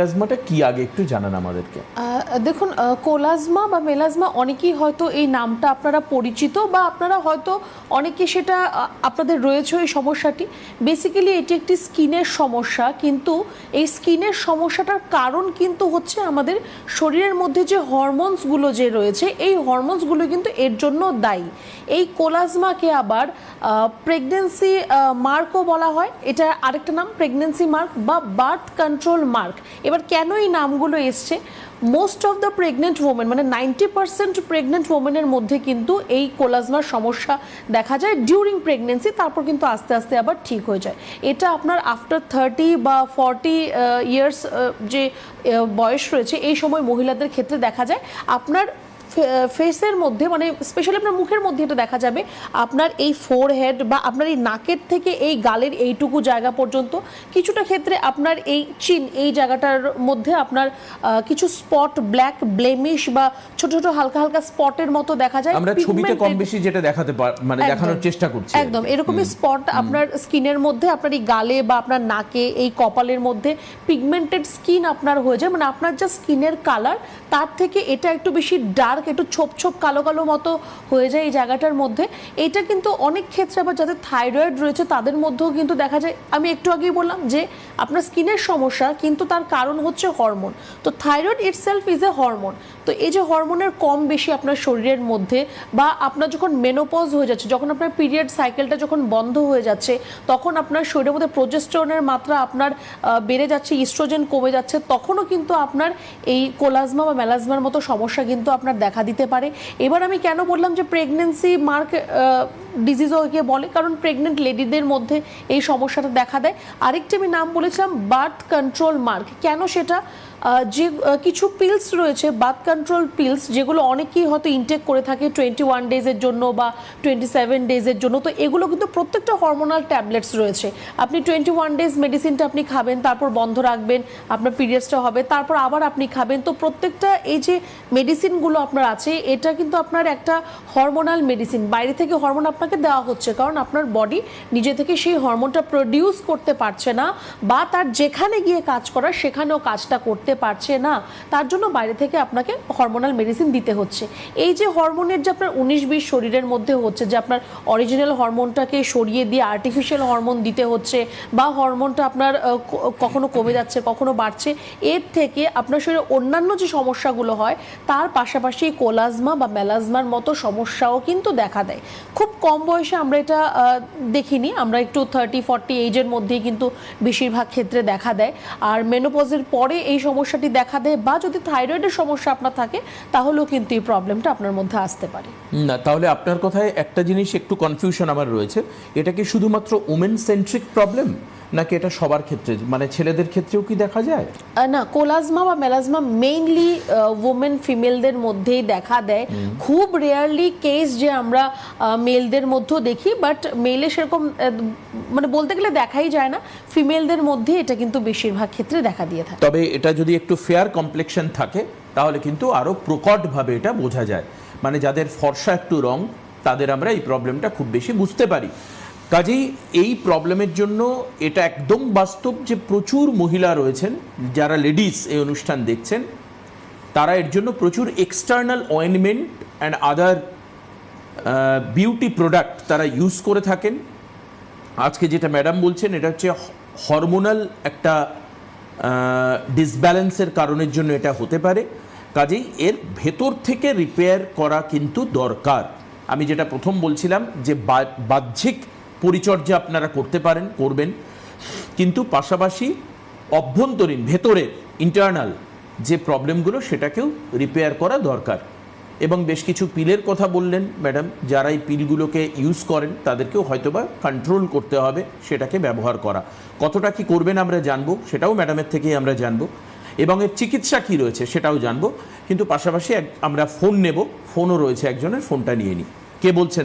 মেলাজমাটা কি আগে একটু জানান আমাদেরকে। দেখুন, কোলাজমা বা মেলাজমা অনেকেই হয়তো এই নামটা আপনারা পরিচিত, বা আপনারা হয়তো অনেকে সেটা আপনাদের রয়েছে এই সমস্যাটি। বেসিক্যালি এটি একটি স্কিনের সমস্যা, কিন্তু এই স্কিনের সমস্যাটার কারণ কিন্তু হচ্ছে আমাদের শরীরের মধ্যে যে হরমোনসগুলো যে রয়েছে, এই হরমোনসগুলো কিন্তু এর জন্য দায়ী। এই কোলাজমাকে আবার প্রেগনেন্সি মার্কও বলা হয়, এটা আরেকটা নাম প্রেগনেন্সি মার্ক বা বার্থ কন্ট্রোল মার্ক। এবার কেন এই নামগুলো এসছে? Most of the pregnant women, মানে 90% প্রেগনেন্ট ওমেনের মধ্যে কিন্তু এই কোলাজমার সমস্যা দেখা যায় ডিউরিং প্রেগনেন্সি, তারপর কিন্তু আস্তে আস্তে আবার ঠিক হয়ে যায়। এটা আপনার আফটার 30 বা 40 ইয়ার্স যে বয়স রয়েছে, এই সময় মহিলাদের ক্ষেত্রে দেখা যায়। আপনার ফেসের মধ্যে, মানে স্পেশালি আপনার মুখের মধ্যে এটা দেখা যাবে। আপনার এই ফোরহেড বা আপনার এই নাকের থেকে এই গালের এইটুকু জায়গা পর্যন্ত, কিছুটা ক্ষেত্রে আপনার এই চিন এই জায়গাটার মধ্যে আপনার কিছু স্পট, ব্ল্যাক ব্লেমিশ বা ছোট ছোট হালকা হালকা স্পটের মতো দেখা যায়। আমরা ছবিতে কম বেশি যেটা দেখাতে মানে দেখানোর চেষ্টা করছি, একদম এরকমই স্পট আপনার স্কিনের মধ্যে, আপনার এই গালে বা আপনার নাকে, এই কপালের মধ্যে পিগমেন্টেড স্কিন আপনার হয়ে যায়। মানে আপনার যা স্কিনের কালার, তার থেকে এটা একটু বেশি ডার্ক, একটু ছোপ ছোপ কালো কালো মতো হয়ে যায় এই জায়গাটার মধ্যে। এটা কিন্তু অনেক ক্ষেত্রে আবার যাদের থাইরয়েড রয়েছে তাদের মধ্যেও কিন্তু দেখা যায়। আমি একটু আগেই বললাম যে আপনার স্কিনের সমস্যা, কিন্তু তার কারণ হচ্ছে হরমোন। তো thyroid itself is a hormone. তো এই যে হরমোনের কম বেশি আপনার শরীরের মধ্যে, বা আপনার যখন মেনোপজ হয়ে যাচ্ছে, যখন আপনার পিরিয়ড সাইকেলটা যখন বন্ধ হয়ে যাচ্ছে, তখন আপনার শরীরের মধ্যে প্রোজেস্টেরনের মাত্রা আপনার বেড়ে যাচ্ছে, ইস্ট্রোজেন কমে যাচ্ছে, তখনও কিন্তু আপনার এই কোলাজমা বা মেলাজমার মতো সমস্যা কিন্তু আপনার দেখা দিতে পারে। এবার আমি কেন বললাম যে প্রেগনেন্সি মার্ক ডিজিজও একে বলে, কারণ প্রেগনেন্ট লেডিদের মধ্যে এই সমস্যাটা দেখা দেয়। আরেকটি আমি নাম বলেছিলাম বার্থ কন্ট্রোল মার্ক। কেন সেটা? যে কিছু পিলস রয়েছে, বার্থ কন্ট্রোল পিলস, যেগুলো অনেকেই হয়তো ইনটেক করে থাকে 21 ডেজের জন্য বা 27 ডেজের জন্য। তো এগুলো কিন্তু প্রত্যেকটা হরমোনাল ট্যাবলেটস রয়েছে। আপনি 21 ডেজ মেডিসিনটা আপনি খাবেন, তারপর বন্ধ রাখবেন, আপনার পিরিয়ডসটা হবে, তারপর আবার আপনি খাবেন। তো প্রত্যেকটা এই যে মেডিসিনগুলো আপনার আছে, এটা কিন্তু আপনার একটা হরমোনাল মেডিসিন। বাইরে থেকে হরমোন আপনাকে দেওয়া হচ্ছে, কারণ আপনার বডি নিজে থেকে সেই হরমোনটা প্রডিউস করতে পারছে না, বা তার যেখানে গিয়ে কাজ করার সেখানেও কাজটা করতে পারছে না। তার জন্য বাইরে থেকে আপনাকে হরমোনাল মেডিসিন দিতে হচ্ছে। এই যে হরমোনের যে আপনার 19-20 শরীরের মধ্যে হচ্ছে, যে আপনার অরিজিনাল হরমোনটাকে সরিয়ে দিয়ে আর্টিফিশিয়াল হরমোন দিতে হচ্ছে, বা হরমোনটা আপনার কখনো কমে যাচ্ছে কখনো বাড়ছে, এর থেকে আপনার শরীরে অন্যান্য যে সমস্যাগুলো হয়, তার পাশাপাশি কোলাজমা বা মেলাজমার মতো সমস্যাও কিন্তু দেখা দেয়। খুব কম বয়সে আমরা এটা দেখিনি, আমরা একটু 30-40 এজের মধ্যেই কিন্তু বেশিরভাগ ক্ষেত্রে দেখা দেয়। আর মেনোপজের পরে এই সমস্যাটি দেখা দেয়, বা যদি থাইরয়েডের সমস্যা আপনার থাকে, তাহলেও কিন্তু এই প্রবলেমটা আপনার মধ্যে আসতে পারে। না, তাহলে আপনার কথায় একটা জিনিস একটু কনফিউশন আমার রয়েছে। এটা কি শুধুমাত্র ওমেন সেন্ট্রিক প্রবলেম, নাকি এটা সবার ক্ষেত্রে, মানে ছেলেদের ক্ষেত্রেও কি দেখা যায়? না, কোলাজমা বা মেলাজমা মেইনলি ওমেন ফিমেলদের মধ্যেই দেখা দেয়। খুব রেয়ারলি কেস যে আমরা মেলদের মধ্যেও দেখি, বাট মেলে সেরকম মানে বলতে গেলে দেখাই যায় না। ফিমেলদের মধ্যে এটা কিন্তু বেশিরভাগ ক্ষেত্রে দেখা দিয়ে থাকে। তবে এটা যদি একটু ফেয়ার কমপ্লেকশন থাকে, তাহলে কিন্তু আরও প্রকটভাবে এটা বোঝা যায়। মানে যাদের ফর্সা একটু রং, তাদের আমরা এই প্রবলেমটা খুব বেশি বুঝতে পারি। কাজেই এই প্রবলেমের জন্য এটা একদম বাস্তব যে প্রচুর মহিলা রয়েছেন যারা লেডিস এই অনুষ্ঠান দেখছেন, তারা এর জন্য প্রচুর external ointment and other beauty product তারা ইউজ করে থাকেন। আজকে যেটা ম্যাডাম বলছেন, এটা হচ্ছে হরমোনাল একটা ডিসব্যালেন্সের কারণের জন্য এটা হতে পারে। কাজেই এর ভেতর থেকে রিপেয়ার করা কিন্তু দরকার। আমি যেটা প্রথম বলছিলাম যে বাহ্যিক পরিচর্যা আপনারা করতে পারেন, করবেন, কিন্তু পাশাপাশি অভ্যন্তরীণ ভেতরের ইন্টারনাল যে প্রবলেমগুলো, সেটাকেও রিপেয়ার করা দরকার। এবং বেশ কিছু পিলের কথা বললেন ম্যাডাম, যারা এই পিলগুলোকে ইউজ করেন তাদেরকেও হয়তোবা কন্ট্রোল করতে হবে সেটাকে ব্যবহার করা। কতটা কি করবেন আমরা জানবো, সেটাও ম্যাডামের থেকেই আমরা জানবো, এবং এর চিকিৎসা কী রয়েছে সেটাও জানবো। কিন্তু পাশাপাশি আমরা ফোন নেব, ফোনও রয়েছে একজনের, ফোনটা নিয়ে নিই। কে বলছেন?